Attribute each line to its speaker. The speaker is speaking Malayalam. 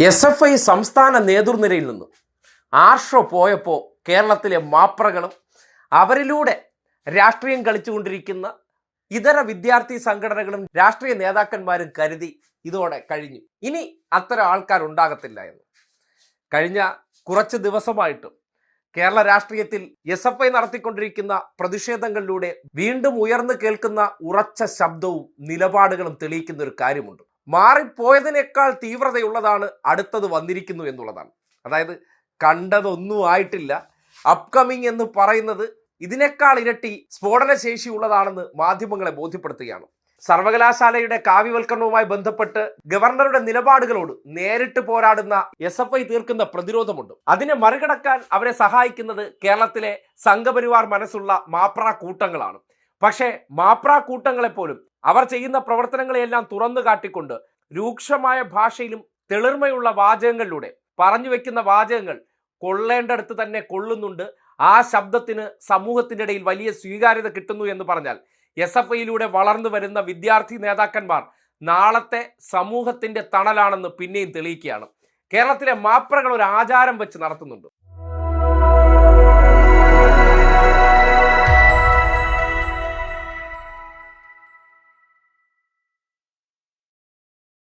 Speaker 1: SFI സംസ്ഥാന നേതൃനിരയിൽ നിന്ന് ആർഷോ പോയപ്പോൾ കേരളത്തിലെ മാപ്രകളും അവരിലൂടെ രാഷ്ട്രീയം കളിച്ചുകൊണ്ടിരിക്കുന്ന ഇതര വിദ്യാർത്ഥി സംഘടനകളും രാഷ്ട്രീയ നേതാക്കന്മാരും കരുതി ഇതോടെ കഴിഞ്ഞു. ഇനി അത്തരം ആൾക്കാരുണ്ടാകത്തില്ല എന്ന്. കഴിഞ്ഞ കുറച്ച് ദിവസമായിട്ടും കേരള രാഷ്ട്രീയത്തിൽ SFI നടത്തിക്കൊണ്ടിരിക്കുന്ന പ്രതിഷേധങ്ങളിലൂടെ വീണ്ടും ഉയർന്നു കേൾക്കുന്ന ഉറച്ച ശബ്ദവും നിലപാടുകളും തെളിയിക്കുന്ന ഒരു കാര്യമുണ്ട്. മാറിപ്പോയതിനേക്കാൾ തീവ്രതയുള്ളതാണ് അടുത്തത് വന്നിരിക്കുന്നു എന്നുള്ളതാണ്. അതായത് കണ്ടതൊന്നും ആയിട്ടില്ല, അപ്കമിങ് എന്ന് പറയുന്നത് ഇതിനേക്കാൾ ഇരട്ടി സ്ഫോടന ശേഷിയുള്ളതാണെന്ന് മാധ്യമങ്ങളെ ബോധ്യപ്പെടുത്തുകയാണ്. സർവകലാശാലയുടെ കാവ്യവൽക്കരണവുമായി ബന്ധപ്പെട്ട് ഗവർണറുടെ നിലപാടുകളോട് നേരിട്ട് പോരാടുന്ന SFI തീർക്കുന്ന പ്രതിരോധമുണ്ട്. അതിനെ മറികടക്കാൻ അവരെ സഹായിക്കുന്നത് കേരളത്തിലെ സംഘപരിവാർ മനസ്സുള്ള മാപ്ര കൂട്ടങ്ങളാണ്. പക്ഷേ മാപ്ര കൂട്ടങ്ങളെപ്പോലും അവർ ചെയ്യുന്ന പ്രവർത്തനങ്ങളെയെല്ലാം തുറന്നു കാട്ടിക്കൊണ്ട് രൂക്ഷമായ ഭാഷയിലും തെളിർമയുള്ള വാചകങ്ങളിലൂടെ പറഞ്ഞു വെക്കുന്ന വാചകങ്ങൾ കൊള്ളേണ്ടടുത്ത് തന്നെ കൊള്ളുന്നുണ്ട്. ആ ശബ്ദത്തിന് സമൂഹത്തിൻ്റെ ഇടയിൽ വലിയ സ്വീകാര്യത കിട്ടുന്നു എന്ന് പറഞ്ഞാൽ SFIയിലൂടെ വളർന്നു വരുന്ന വിദ്യാർത്ഥി നേതാക്കന്മാർ നാളത്തെ സമൂഹത്തിന്റെ തണലാണെന്ന് പിന്നെയും തെളിയിക്കുകയാണ്. കേരളത്തിലെ മാപ്രകൾ ഒരു ആചാരം വെച്ച് നടത്തുന്നുണ്ട്.